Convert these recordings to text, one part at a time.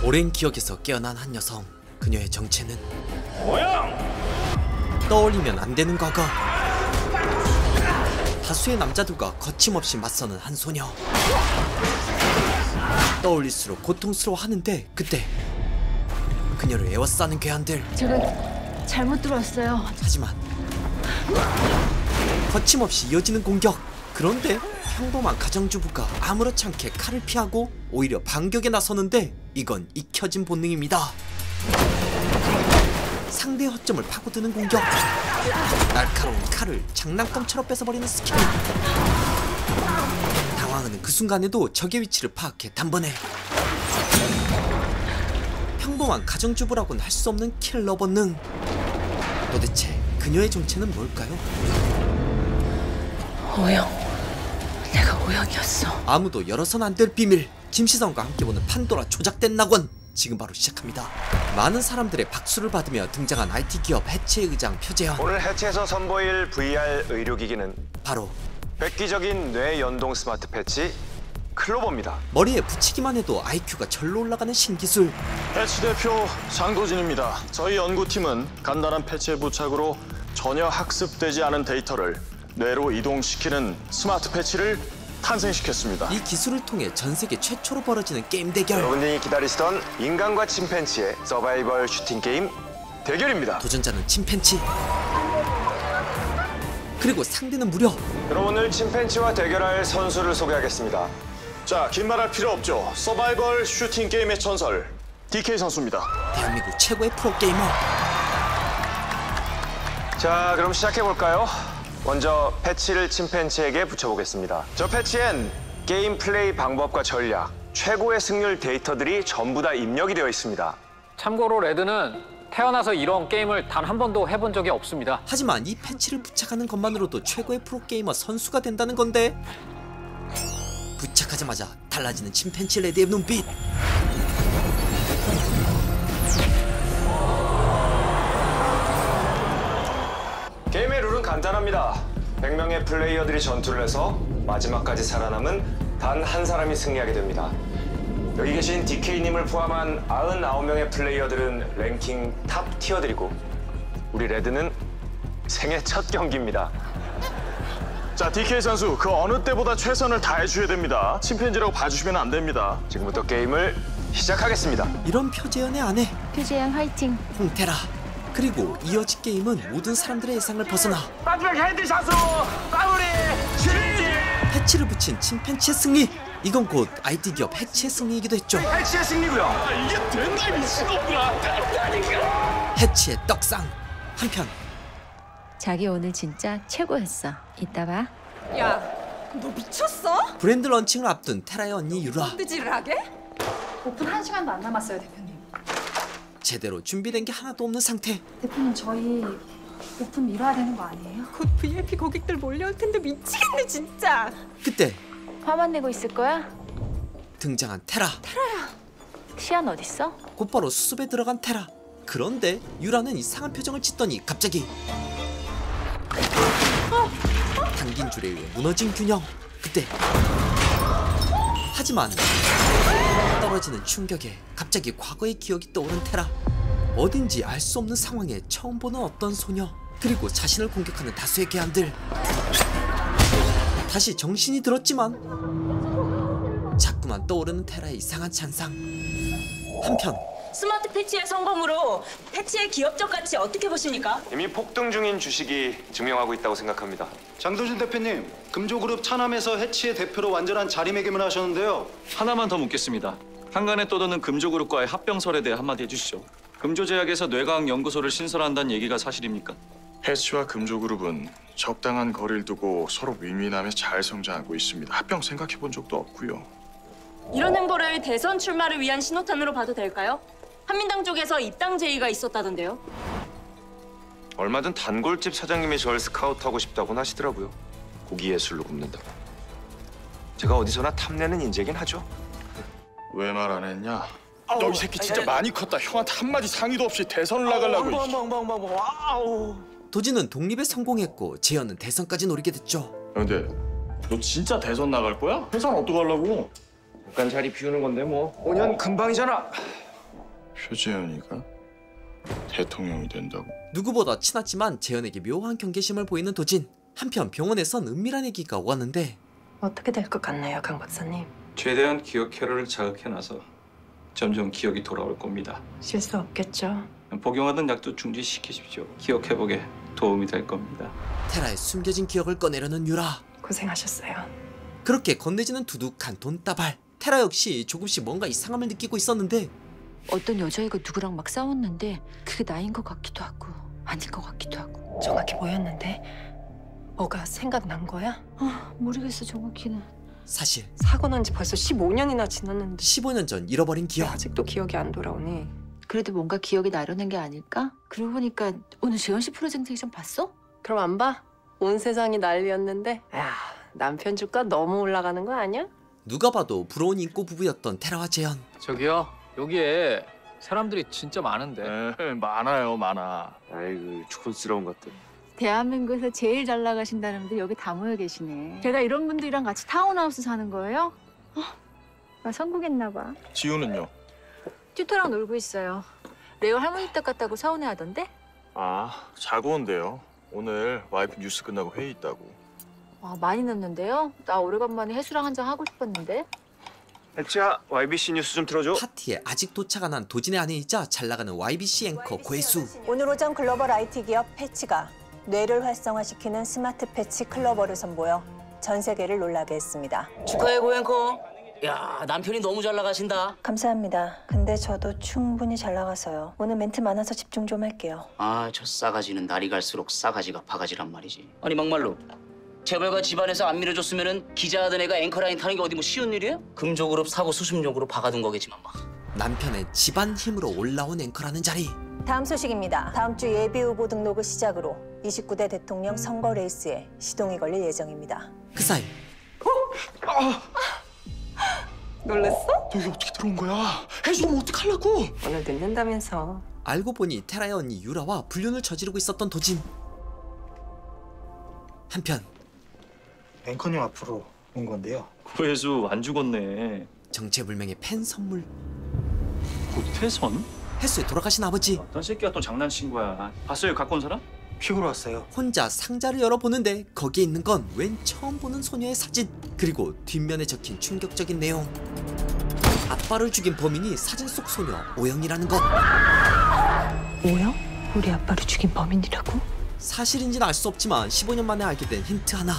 오랜 기억에서 깨어난 한 여성. 그녀의 정체는 오영! 떠올리면 안 되는 과거. 다수의 남자들과 거침없이 맞서는 한 소녀. 떠올릴수록 고통스러워하는데 그때 그녀를 에워싸는 괴한들. 제가 잘못 들었어요. 하지만 거침없이 이어지는 공격. 그런데 평범한 가정주부가 아무렇지 않게 칼을 피하고 오히려 반격에 나서는데 이건 익혀진 본능입니다. 상대의 허점을 파고드는 공격. 날카로운 칼을 장난감처럼 뺏어버리는 스킬. 당황하는 그 순간에도 적의 위치를 파악해 단번에. 평범한 가정주부라고는 할 수 없는 킬러 본능. 도대체 그녀의 정체는 뭘까요? 오영, 내가 오영이었어. 아무도 열어선 안 될 비밀. 김시성과 함께 보는 판도라 조작된 낙원. 지금 바로 시작합니다. 많은 사람들의 박수를 받으며 등장한 IT 기업 해체 의장 표재현. 오늘 해체에서 선보일 VR 의료기기는 바로 획기적인 뇌 연동 스마트 패치 클로버입니다. 머리에 붙이기만 해도 IQ가 절로 올라가는 신기술. 패치 대표 장도진입니다. 저희 연구팀은 간단한 패치의 부착으로 전혀 학습되지 않은 데이터를 뇌로 이동시키는 스마트 패치를 탄생시켰습니다. 이 기술을 통해 전 세계 최초로 벌어지는 게임 대결. 여러분들이 기다리시던 인간과 침팬지의 서바이벌 슈팅 게임 대결입니다. 도전자는 침팬지. 그리고 상대는 무려. 그럼 오늘 침팬지와 대결할 선수를 소개하겠습니다. 자, 긴 말할 필요 없죠. 서바이벌 슈팅 게임의 전설 DK 선수입니다. 대한민국 최고의 프로게이머. 자, 그럼 시작해볼까요? 먼저 패치를 침팬지에게 붙여보겠습니다. 저 패치엔 게임 플레이 방법과 전략, 최고의 승률 데이터들이 전부 다 입력이 되어 있습니다. 참고로 레드는 태어나서 이런 게임을 단 한 번도 해본 적이 없습니다. 하지만 이 패치를 부착하는 것만으로도 최고의 프로게이머 선수가 된다는 건데, 부착하자마자 달라지는 침팬지 레드의 눈빛. 게임의 룰은 간단합니다. 100명의 플레이어들이 전투를 해서 마지막까지 살아남은 단 한 사람이 승리하게 됩니다. 여기 계신 DK님을 포함한 99명의 플레이어들은 랭킹 탑 티어들이고 우리 레드는 생애 첫 경기입니다. 자, DK 선수 그 어느 때보다 최선을 다해줘야 됩니다. 침팬지라고 봐주시면 안 됩니다. 지금부터 게임을 시작하겠습니다. 이런 표재현의 아내 표재현 화이팅. 홍테라. 그리고 이어진 게임은 모든 사람들의 예상을 벗어나 마지막 헤드샷으로 마무리! 패치를 붙인 침팬지의 승리. 이건 곧 IT 기업 해치의 승리이기도 했죠. 해치의 승리고요. 이게 된다 이 미친놈들아! 된다니까! 해치의 떡상. 한편 자기 오늘 진짜 최고였어. 이따 봐. 야, 너 미쳤어? 브랜드 런칭을 앞둔 테라의 언니 유라. 뜨지를 하게? 오픈 1시간도 안 남았어요, 대표님. 제대로 준비된 게 하나도 없는 상태. 대표님, 저희 오픈 미뤄야 되는 거 아니에요? 곧 VIP 고객들 몰려올 텐데 미치겠네 진짜. 그때 화만 내고 있을 거야? 등장한 테라. 시안 어딨어? 곧바로 수습에 들어간 테라. 그런데 유라는 이상한 표정을 짓더니 갑자기 당긴 줄에 의해 무너진 균형. 그때 하지만 떨어지는 충격에 갑자기 과거의 기억이 떠오른 테라. 어딘지 알 수 없는 상황에 처음 보는 어떤 소녀, 그리고 자신을 공격하는 다수의 괴한들. 다시 정신이 들었지만 자꾸만 떠오르는 테라의 이상한 찬상. 한편 스마트 패치의 성공으로 패치의 기업적 가치 어떻게 보십니까? 이미 폭등 중인 주식이 증명하고 있다고 생각합니다. 장도진 대표님, 금조그룹 차남에서 해치의 대표로 완전한 자리매김을 하셨는데요. 하나만 더 묻겠습니다. 한간에 떠도는 금조그룹과의 합병설에 대해 한마디 해주시죠. 금조제약에서 뇌과학 연구소를 신설한다는 얘기가 사실입니까? 해치와 금조그룹은 적당한 거리를 두고 서로 윈윈하며 잘 성장하고 있습니다. 합병 생각해 본 적도 없고요. 이런 행보를 대선 출마를 위한 신호탄으로 봐도 될까요? 한민당 쪽에서 입당 제의가 있었다던데요. 얼마든 단골집 사장님이 저를 스카우트하고 싶다고는 하시더라고요. 고기 예술로 굽는다고. 제가 어디서나 탐내는 인재긴 하죠. 왜 말 안 했냐? 너 이 새끼 진짜 많이 컸다. 형한테 한마디 상의도 없이 대선을 나가려고. 도진은 독립에 성공했고 재현은 대선까지 노리게 됐죠. 근데 너 진짜 대선 나갈 거야? 회사는 어떡하려고? 잠깐 자리 비우는 건데 뭐. 5년 금방이잖아. 표재현이가 대통령이 된다고? 누구보다 친하지만 재현에게 묘한 경계심을 보이는 도진. 한편 병원에선 은밀한 얘기가 오갔는데 어떻게 될 것 같나요, 강 박사님? 최대한 기억 회로를 자극해놔서 점점 기억이 돌아올 겁니다. 실수 없겠죠? 복용하던 약도 중지시키십시오. 기억 회복에 도움이 될 겁니다. 테라의 숨겨진 기억을 꺼내려는 유라. 고생하셨어요. 그렇게 건네지는 두둑한 돈다발. 테라 역시 조금씩 뭔가 이상함을 느끼고 있었는데 어떤 여자애가 누구랑 막 싸웠는데 그게 나인 것 같기도 하고 아닌 것 같기도 하고. 정확히 뭐였는데? 뭐가 생각난 거야? 모르겠어 정확히는. 사실 사고 난 지 벌써 15년이나 지났는데 15년 전 잃어버린 왜 기억. 아직도 기억이 안 돌아오니? 그래도 뭔가 기억이 나려는 게 아닐까? 그러고 보니까 오늘 재현 씨 프레젠테이션 봤어? 그럼 안 봐? 온 세상이 난리였는데. 야, 남편 주가 너무 올라가는 거 아니야? 누가 봐도 부러운 인꼬 부부였던 테라와 재현. 저기요, 여기에 사람들이 진짜 많은데. 많아요, 많아. 아이고 촌스러운 것들. 대한민국에서 제일 잘 나가신다는 분들 여기 다 모여 계시네. 제가 이런 분들이랑 같이 타운하우스 사는 거예요? 나 성공했나 봐. 지우는요? 튜터랑 놀고 있어요. 레오 할머니 댁 갔다고 서운해하던데? 아, 자고 온대요. 오늘 와이프 뉴스 끝나고 회의 있다고. 많이 늦는데요? 나 오래간만에 혜수랑 한잔 하고 싶었는데. 혜치야, YBC 뉴스 좀 틀어줘. 파티에 아직 도착 안 한 도진의 아내이자 잘 나가는 YBC 앵커 고혜수. 오늘 오전 글로벌 IT 기업 패치가 뇌를 활성화시키는 스마트 패치 클로버를 선보여 전 세계를 놀라게 했습니다. 축하해 고앵커. 야, 남편이 너무 잘 나가신다. 감사합니다. 근데 저도 충분히 잘 나가서요. 오늘 멘트 많아서 집중 좀 할게요. 저 싸가지는 날이 갈수록 싸가지가 바가지란 말이지. 아니 막말로 재벌가 집안에서 안 밀어줬으면은 기자하던 애가 앵커라인 타는 게 어디 뭐 쉬운 일이야? 금조그룹 사고 수습용으로 박아둔 거겠지만 막. 남편의 집안 힘으로 올라온 앵커라는 자리. 다음 소식입니다. 다음 주 예비 후보 등록을 시작으로 29대 대통령 선거 레이스에 시동이 걸릴 예정입니다. 그 사이 놀랬어? 여기 어떻게 들어온 거야? 해주면 어떡하려고? 오늘 늦는다면서. 알고 보니 테라의 언니 유라와 불륜을 저지르고 있었던 도진. 한편 앵커님 앞으로 온 건데요. 고혜수 안 죽었네. 정체불명의 팬 선물. 고태선? 혜수의 돌아가신 아버지. 어떤 새끼가 또 장난친 거야. 봤어요? 갖고 온 사람? 피고로 왔어요. 혼자 상자를 열어보는데 거기에 있는 건 웬 처음 보는 소녀의 사진. 그리고 뒷면에 적힌 충격적인 내용. 아빠를 죽인 범인이 사진 속 소녀 오영이라는 것. 오영? 우리 아빠를 죽인 범인이라고? 사실인지는 알 수 없지만 15년 만에 알게 된 힌트 하나.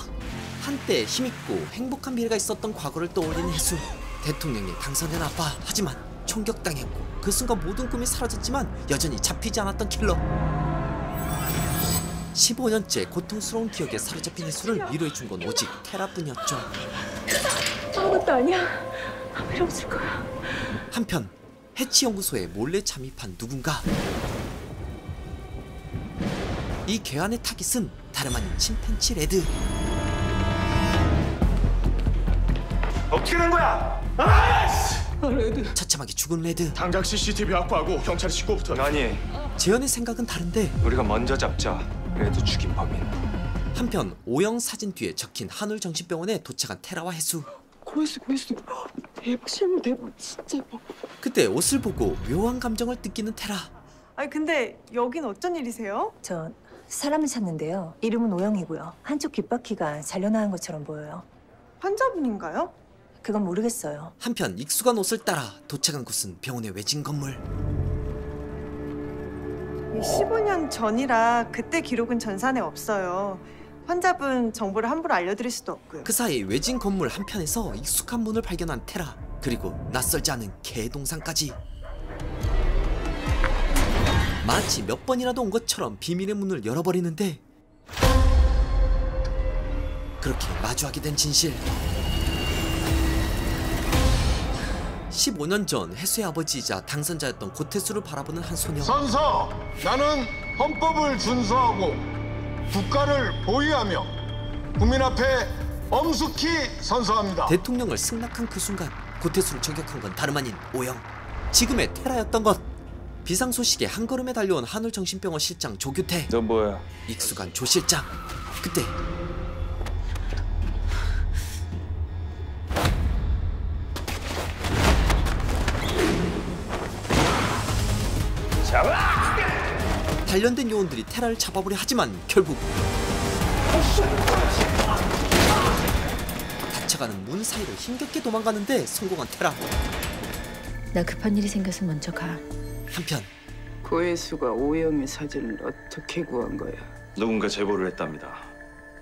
한때 힘있고 행복한 미래가 있었던 과거를 떠올리는 혜수. 대통령이 당선된 아빠. 하지만 총격당했고 그 순간 모든 꿈이 사라졌지만 여전히 잡히지 않았던 킬러. 15년째 고통스러운 기억에 사로잡힌 혜수를 위로해준 건 오직 테라뿐이었죠. 아무것도 아니야. 아무 일 없을 거야. 한편 해치연구소에 몰래 잠입한 누군가. 이 괴한의 타깃은 다름 아닌 침팬치 레드. 어떻게 된 거야? 레드. 처참하게 죽은 레드. 당장 CCTV 확보하고 경찰에 신고부터. 아니, 재현의 생각은 다른데 우리가 먼저 잡자. 레드 죽인 범인. 한편 오영 사진 뒤에 적힌 한울정신병원에 도착한 테라와 혜수. 고혜수. 대박, 실물 대박, 진짜 대박. 그때 옷을 보고 묘한 감정을 느끼는 테라. 아니 근데 여긴 어쩐 일이세요? 저 사람을 찾는데요. 이름은 오영이고요. 한쪽 귓바퀴가 잘려나간 것처럼 보여요. 환자분인가요? 그건 모르겠어요. 한편 익숙한 옷을 따라 도착한 곳은 병원의 외진 건물. 15년 전이라 그때 기록은 전산에 없어요. 환자분 정보를 함부로 알려드릴 수도 없고요. 그 사이 외진 건물 한편에서 익숙한 문을 발견한 테라. 그리고 낯설지 않은 개동산까지. 마치 몇 번이라도 온 것처럼 비밀의 문을 열어버리는데 그렇게 마주하게 된 진실. 15년 전 혜수의 아버지이자 당선자였던 고태수를 바라보는 한 소녀. 선서! 나는 헌법을 준수하고 국가를 보위하며 국민 앞에 엄숙히 선서합니다. 대통령을 승낙한 그 순간 고태수를 저격한 건 다름 아닌 오영. 지금의 테라였던 것. 비상 소식에 한 걸음에 달려온 한울정신병원 실장 조규태. 너 뭐야? 익숙한 조 실장. 그때 잡아! 단련된 요원들이 테라를 잡아보려 하지만 결국 닫혀가는 문 사이를 힘겹게 도망가는데 성공한 테라. 나 급한 일이 생겨서 먼저 가. 한편 고혜수가 오영의 사진을 어떻게 구한 거야? 누군가 제보를 했답니다.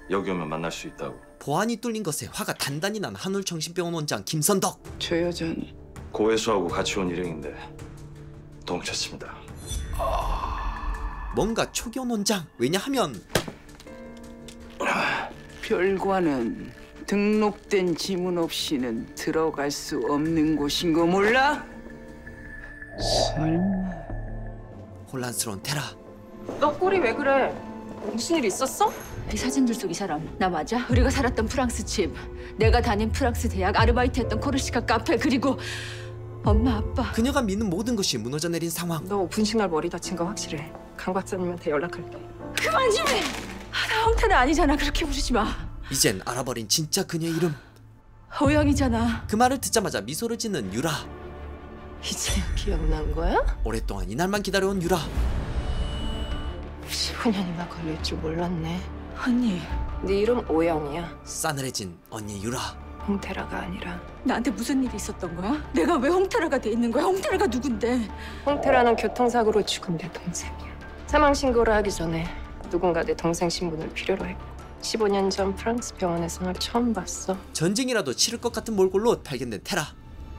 여기 오면 만날 수 있다고. 보안이 뚫린 것에 화가 단단히 난 한울정신병원 원장 김선덕. 저 여자는 고혜수하고 같이 온 일행인데 도망쳤습니다. 뭔가 초기 온 원장. 왜냐하면 별관은 등록된 지문 없이는 들어갈 수 없는 곳인 거 몰라? 설마 혼란스러운 테라. 너 꼴이 왜 그래? 무슨 일 있었어? 이 사진들 속 이 사람 나 맞아? 우리가 살았던 프랑스 집, 내가 다닌 프랑스 대학, 아르바이트했던 코르시카 카페, 그리고 엄마 아빠. 그녀가 믿는 모든 것이 무너져 내린 상황. 너 오픈식 날 머리 다친 거 확실해. 강 박사님한테 연락할게. 그만 좀 해. 나 홍태는 아니잖아. 그렇게 부르지 마. 이젠 알아버린 진짜 그녀의 이름. 오영이잖아. 그 말을 듣자마자 미소를 짓는 유라. 이제 기억난 거야? 오랫동안 이날만 기다려온 유라. 15년이나 걸릴 줄 몰랐네. 언니. 네 이름 오영이야. 싸늘해진 언니 유라. 홍태라가 아니라. 나한테 무슨 일이 있었던 거야? 내가 왜 홍태라가 돼 있는 거야? 홍태라가 누군데? 홍태라는 교통사고로 죽은 내 동생이야. 사망 신고를 하기 전에 누군가 내 동생 신분을 필요로 했고 15년 전 프랑스 병원에서 널 처음 봤어. 전쟁이라도 치를 것 같은 몰골로 발견된 테라.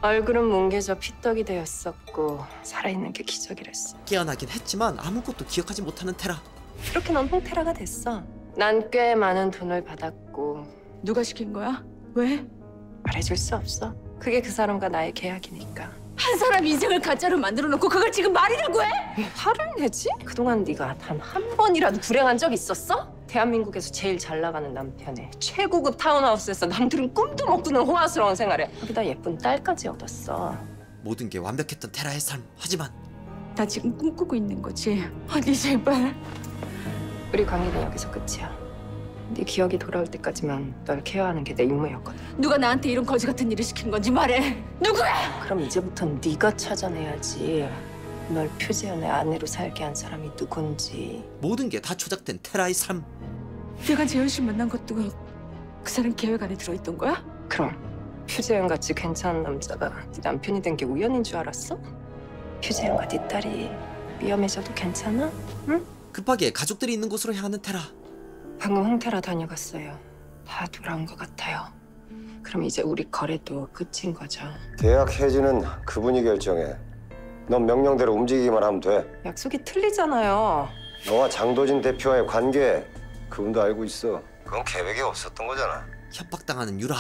얼굴은 뭉개져 피떡이 되었었고 살아있는 게 기적이랬어. 깨어나긴 했지만 아무것도 기억하지 못하는 테라. 그렇게 넌 홍태라가 됐어. 난 꽤 많은 돈을 받았고. 누가 시킨 거야? 왜? 말해줄 수 없어. 그게 그 사람과 나의 계약이니까. 한 사람 인생을 가짜로 만들어 놓고 그걸 지금 말이라고 해? 왜 화를 내지? 그동안 네가 단 한 번이라도 불행한 적 있었어? 대한민국에서 제일 잘 나가는 남편에 최고급 타운하우스에서 남들은 꿈도 못 꾸는 호화스러운 생활에 거기다 예쁜 딸까지 얻었어. 모든 게 완벽했던 테라의 삶. 하지만 나 지금 꿈꾸고 있는 거지. 언니 제발. 우리 관계는 여기서 끝이야. 네 기억이 돌아올 때까지만 널 케어하는 게 내 임무였거든. 누가 나한테 이런 거지 같은 일을 시킨 건지 말해. 누구야? 그럼 이제부턴 네가 찾아내야지. 널 표재현의 아내로 살게 한 사람이 누군지. 모든 게 다 조작된 테라의 삶. 내가 재현 씨 만난 것도 그 사람 계획 안에 들어있던 거야? 그럼 표재현 같이 괜찮은 남자가 네 남편이 된 게 우연인 줄 알았어? 표재현과 네 딸이 위험해져도 괜찮아? 응? 급하게 가족들이 있는 곳으로 향하는 테라. 방금 홍태라 다녀갔어요. 다 돌아온 것 같아요. 그럼 이제 우리 거래도 끝인 거죠. 계약 해지는 그분이 결정해. 넌 명령대로 움직이기만 하면 돼. 약속이 틀리잖아요. 너와 장도진 대표와의 관계 그분도 알고 있어. 그건 계획에 없었던 거잖아. 협박당하는 유라.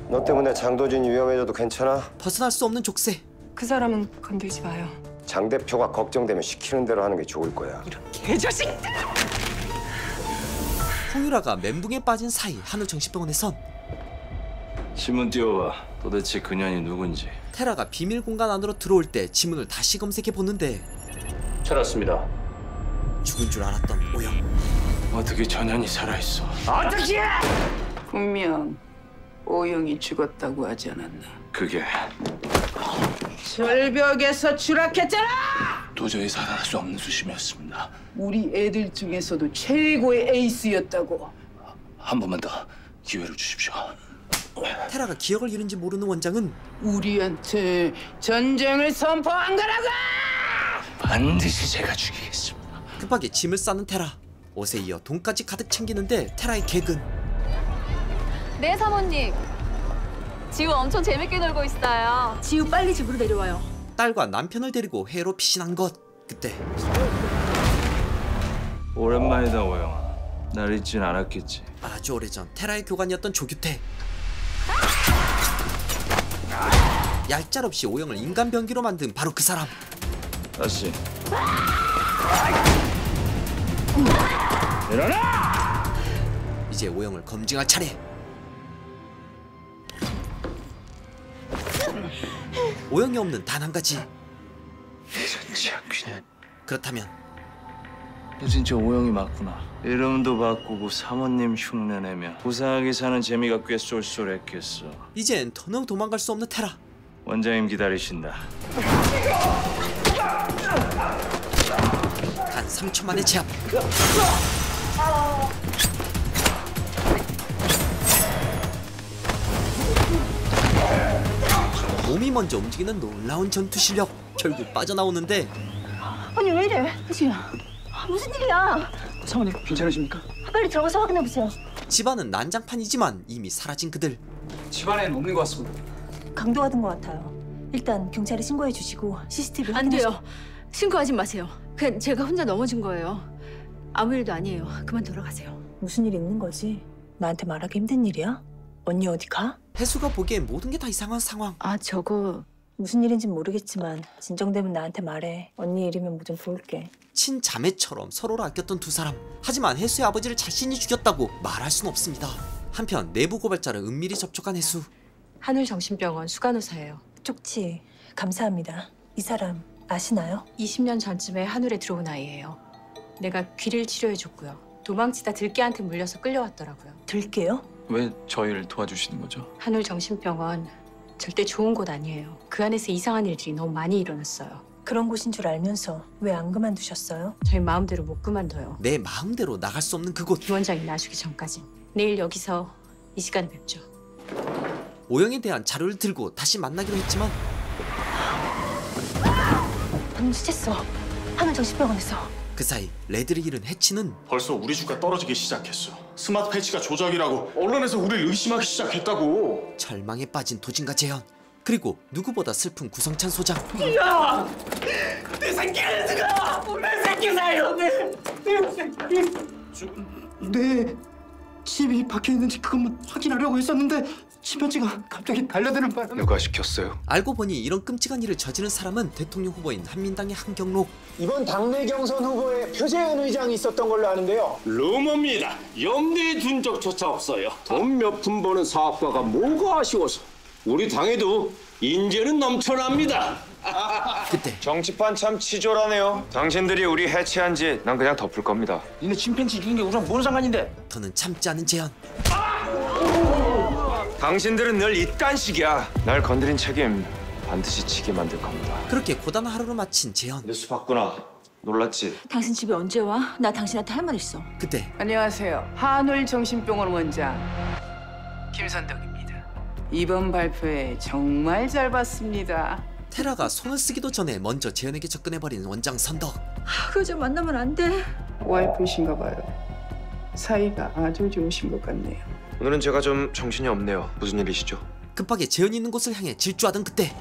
너 때문에 장도진이 위험해져도 괜찮아? 벗어날 수 없는 족쇄. 그 사람은 건들지 마요. 장 대표가 걱정되면 시키는 대로 하는 게 좋을 거야. 이런 개자식! 홍유라가 멘붕에 빠진 사이 한울정신병원에선 지문 띄워봐. 도대체 그년이 누군지. 테라가 비밀 공간 안으로 들어올 때 지문을 다시 검색해 보는데 찾았습니다. 죽은 줄 알았던 오영. 어떻게 전현이 살아있어? 어떻게? 분명 오영이 죽었다고 하지 않았나? 그게 절벽에서 추락했잖아! 도저히 살아날 수 없는 수심이었습니다. 우리 애들 중에서도 최고의 에이스였다고. 한 번만 더 기회를 주십시오. 테라가 기억을 잃은지 모르는 원장은 우리한테 전쟁을 선포한 거라고! 반드시 제가 죽이겠습니다. 급하게 짐을 싸는 테라. 옷에 이어 돈까지 가득 챙기는데 테라의 객은 네 사모님. 지우 엄청 재밌게 놀고 있어요. 지우 빨리 집으로 내려와요. 딸과 남편을 데리고 해외로 피신한 것. 그때 오랜만이다 오영아. 날 잊진 않았겠지. 아주 오래전 테라의 교관이었던 조규태. 얄짤없이 오영을 인간 병기로 만든 바로 그 사람. 다시 일어나! 이제 오영을 검증할 차례. 오영이 없는 단 한 가지. 진짜 그냥. 그렇다면 너 진짜 오영이 맞구나. 이름도 바꾸고 사모님 흉내내며 고상하게 사는 재미가 꽤 쏠쏠했겠어. 이젠 더는 도망갈 수 없는 테라. 원장님 기다리신다. 3초 만에 제압. 몸이 먼저 움직이는 놀라운 전투 실력. 결국 빠져나오는데 아니 왜 이래? 혜수야 무슨 일이야? 사모님 괜찮으십니까? 빨리 들어가서 확인해보세요. 집안은 난장판이지만 이미 사라진 그들. 집안엔 없는 것 같습니다. 강도가 든 것 같아요. 일단 경찰에 신고해 주시고 CCTV 안 돼요. 신고하지 마세요. 그냥 제가 혼자 넘어진 거예요. 아무 일도 아니에요. 그만 돌아가세요. 무슨 일 있는 거지? 나한테 말하기 힘든 일이야? 언니 어디 가? 혜수가 보기엔 모든 게 다 이상한 상황. 아 저거 무슨 일인진 모르겠지만 진정되면 나한테 말해. 언니 일이면 뭐 좀 도울게. 친자매처럼 서로를 아꼈던 두 사람. 하지만 혜수의 아버지를 자신이 죽였다고 말할 순 없습니다. 한편 내부 고발자를 은밀히 접촉한 혜수. 한울정신병원 수간호사예요. 쪽지 감사합니다. 이 사람 아시나요? 20년 전쯤에 한울에 들어온 아이예요. 내가 귀를 치료해줬고요. 도망치다 들깨한테 물려서 끌려왔더라고요. 들깨요? 왜 저희를 도와주시는 거죠? 한울정신병원 절대 좋은 곳 아니에요. 그 안에서 이상한 일들이 너무 많이 일어났어요. 그런 곳인 줄 알면서 왜 안 그만두셨어요? 저희 마음대로 못 그만둬요. 내 마음대로 나갈 수 없는 그곳. 김 원장이 나주기 전까지. 내일 여기서 이 시간에 뵙죠. 오영에 대한 자료를 들고 다시 만나기로 했지만 눈치챘어. 한울정신병원에서. 그 사이 레드를 잃은 해치는 벌써 우리 주가 떨어지기 시작했어. 스마트 패치가 조작이라고 언론에서 우리를 의심하기 시작했다고. 절망에 빠진 도진과 재현. 그리고 누구보다 슬픈 구성찬 소장. 야! 내 새끼를 들어! 내 새끼 살려! 내 새끼! 네, 집이 박혀 있는지 그것만 확인하려고 했었는데 신변지가 갑자기 달려드는 바람에 누가 시켰어요? 알고 보니 이런 끔찍한 일을 저지른 사람은 대통령 후보인 한민당의 한경록. 이번 당내 경선 후보에 표재은 의장이 있었던 걸로 아는데요. 루머입니다. 염두에 둔 적조차 없어요. 돈 몇 푼 버는 사업가가 뭐가 아쉬워서. 우리 당에도 인재는 넘쳐납니다. 그때 정치판 참 치졸하네요. 당신들이 우리 해체한 지 난 그냥 덮을 겁니다. 니네 침팬지 죽인 게 우리랑 뭔 상관인데? 더는 참지 않은 재현. 당신들은 늘 이딴식이야. 날 건드린 책임 반드시 지게 만들 겁니다. 그렇게 고단한 하루를 마친 재현. 뉴스 봤구나. 놀랐지? 당신 집에 언제 와? 나 당신한테 할 말 있어. 그때 안녕하세요. 한울정신병원 원장 김선덕입니다. 이번 발표회 정말 잘 봤습니다. 테라가 손을 쓰기도 전에 먼저 재현에게 접근해버린 원장 선덕. 그 여자 만나면 안 돼. 와이프이신가 봐요. 사이가 아주 좋으신 것 같네요. 오늘은 제가 좀 정신이 없네요. 무슨 일이시죠? 급하게 재현이 있는 곳을 향해 질주하던 그때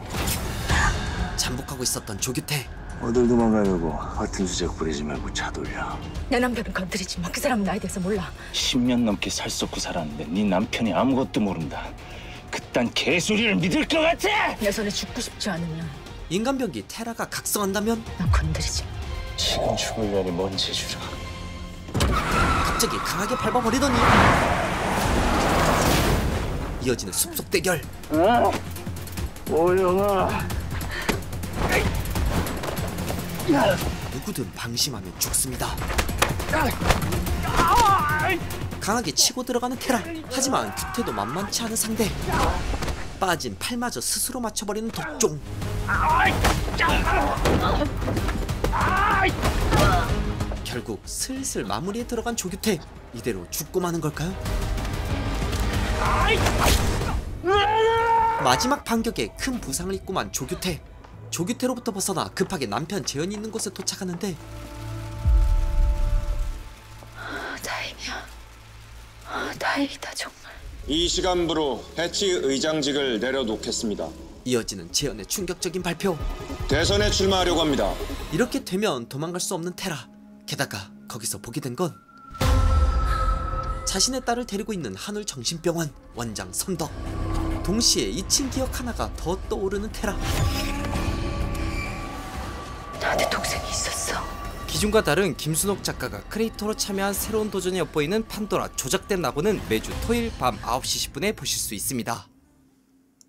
잠복하고 있었던 조규태. 어딜 도망가려고 같은 수작 부리지 말고 차 돌려. 내 남편은 건드리지 마. 그 사람은 나에 대해서 몰라. 10년 넘게 살 썩고 살았는데 네 남편이 아무것도 모른다. 그딴 개소리를 믿을 것 같아? 내 손에 죽고 싶지 않으면 인간병기 테라가 각성한다면 난 건드리지 마. 지금 죽을 년이 뭔 재주라. 갑자기 강하게 밟아버리더니 이어지는 숲속 대결. 오영아. 누구든 방심하면 죽습니다. 강하게 치고 들어가는 테라. 하지만 규태도 만만치 않은 상대. 빠진 팔마저 스스로 맞춰버리는 독종. 결국 슬슬 마무리에 들어간 조규태. 이대로 죽고 마는 걸까요? 마지막 반격에 큰 부상을 입고 만 조규태. 조규태로부터 벗어나 급하게 남편 재현이 있는 곳에 도착하는데 다행이야. 다행이다 정말. 이 시간부로 해치 의장직을 내려놓겠습니다. 이어지는 재현의 충격적인 발표. 대선에 출마하려고 합니다. 이렇게 되면 도망갈 수 없는 테라. 게다가 거기서 보게 된 건 자신의 딸을 데리고 있는 한울정신병원 원장 선덕. 동시에 잊힌 기억 하나가 더 떠오르는 테라. 나한테 동생이 있었어. 기존과 다른 김순옥 작가가 크리에이터로 참여한 새로운 도전이 엿보이는 판도라 조작된 낙오는 매주 토요일 밤 9시 10분에 보실 수 있습니다.